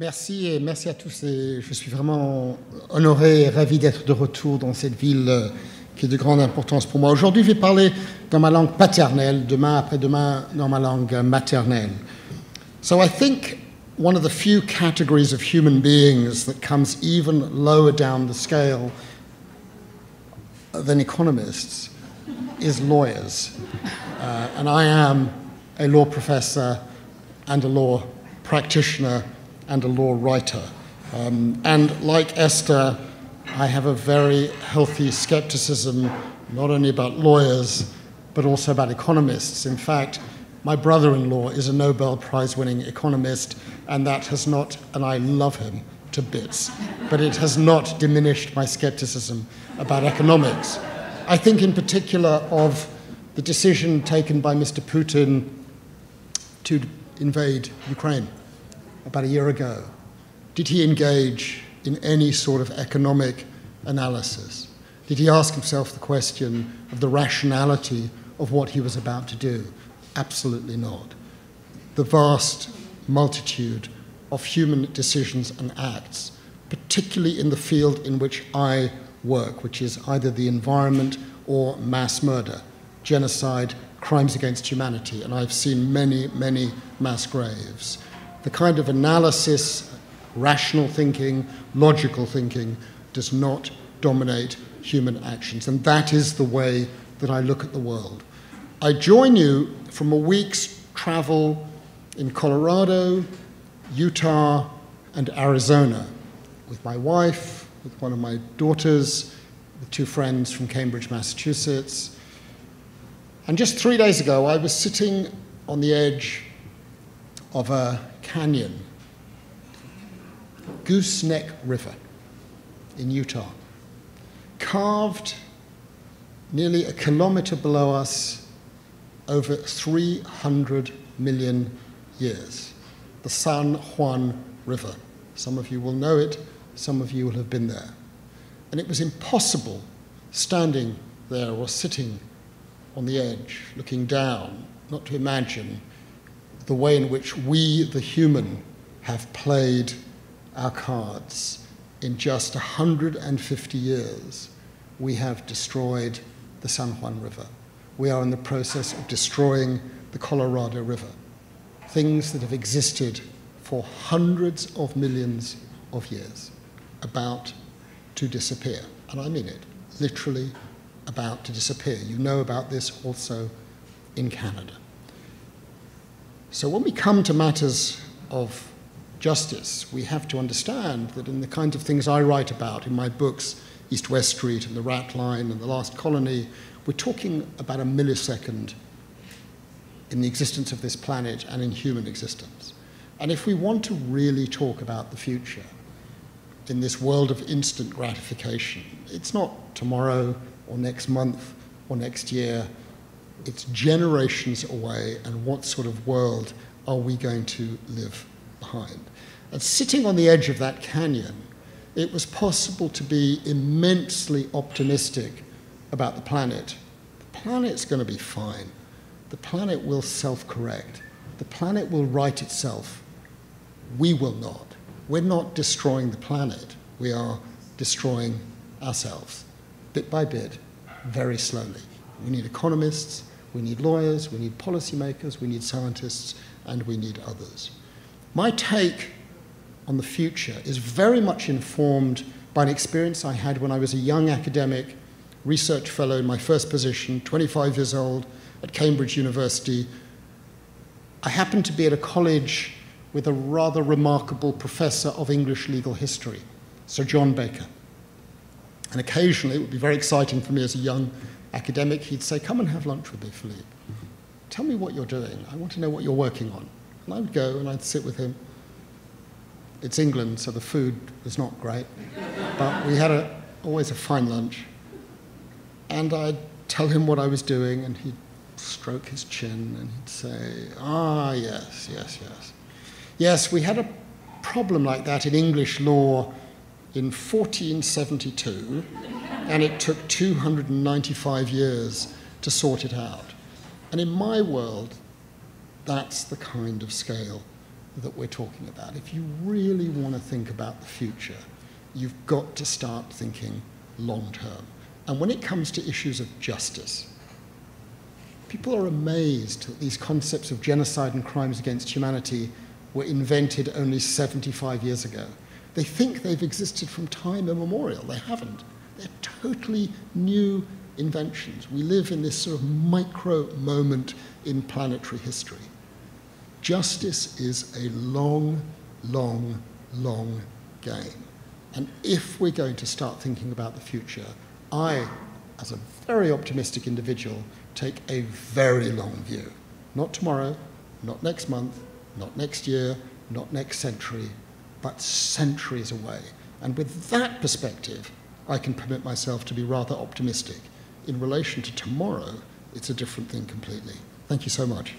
Merci et merci à tous. Et je suis vraiment honoré et ravi d'être de retour dans cette ville qui est de grande importance pour moi. Aujourd'hui, je vais parler dans ma langue paternelle, demain, après-demain, dans ma langue maternelle. So I think one of the few categories of human beings that comes even lower down the scale than economists is lawyers. And I am a law professor and a law practitioner and a law writer. And like Esther, I have a very healthy skepticism, not only about lawyers, but also about economists. In fact, my brother-in-law is a Nobel Prize-winning economist, and that has not, and I love him to bits, but it has not diminished my skepticism about economics. I think in particular of the decision taken by Mr. Putin to invade Ukraine about a year ago. Did he engage in any sort of economic analysis? Did he ask himself the question of the rationality of what he was about to do? Absolutely not. The vast multitude of human decisions and acts, particularly in the field in which I work, which is either the environment or mass murder, genocide, crimes against humanity, and I've seen many, many mass graves. The kind of analysis, rational thinking, logical thinking, does not dominate human actions, and that is the way that I look at the world. I join you from a week's travel in Colorado, Utah, and Arizona with my wife, with one of my daughters, with two friends from Cambridge, Massachusetts. And just 3 days ago, I was sitting on the edge of a canyon, Gooseneck River in Utah, carved nearly a kilometer below us over 300 million years, the San Juan River. Some of you will know it, some of you will have been there. And it was impossible standing there or sitting on the edge, looking down, not to imagine the way in which we, the human, have played our cards. In just 150 years, we have destroyed the San Juan River. We are in the process of destroying the Colorado River. Things that have existed for hundreds of millions of years, about to disappear. And I mean it, literally about to disappear. You know about this also in Canada. So when we come to matters of justice, we have to understand that in the kinds of things I write about in my books, East-West Street and The Rat Line and The Last Colony, we're talking about a millisecond in the existence of this planet and in human existence. And if we want to really talk about the future in this world of instant gratification, it's not tomorrow or next month or next year, it's generations away, and what sort of world are we going to live behind? And sitting on the edge of that canyon, it was possible to be immensely optimistic about the planet. The planet's going to be fine. The planet will self-correct. The planet will right itself. We will not. We're not destroying the planet. We are destroying ourselves, bit by bit, very slowly. We need economists, we need lawyers, we need policymakers, we need scientists, and we need others. My take on the future is very much informed by an experience I had when I was a young academic, research fellow in my first position, 25 years old, at Cambridge University. I happened to be at a college with a rather remarkable professor of English legal history, Sir John Baker. And occasionally, it would be very exciting for me as a young academic, he'd say, "Come and have lunch with me, Philippe. Tell me what you're doing. I want to know what you're working on." And I would go and I'd sit with him. It's England, so the food was not great, but we had always a fine lunch. And I'd tell him what I was doing, and he'd stroke his chin, and he'd say, "Ah, yes, yes, yes. Yes, we had a problem like that in English law in 1472, and it took 295 years to sort it out." And in my world, that's the kind of scale that we're talking about. If you really want to think about the future, you've got to start thinking long term. And when it comes to issues of justice, people are amazed that these concepts of genocide and crimes against humanity were invented only 75 years ago. They think they've existed from time immemorial. They haven't. They're totally new inventions. We live in this sort of micro moment in planetary history. Justice is a long, long, long game. And if we're going to start thinking about the future, I, as a very optimistic individual, take a very long view. Not tomorrow, not next month, not next year, not next century, but centuries away. And with that perspective, I can permit myself to be rather optimistic. In relation to tomorrow, it's a different thing completely. Thank you so much.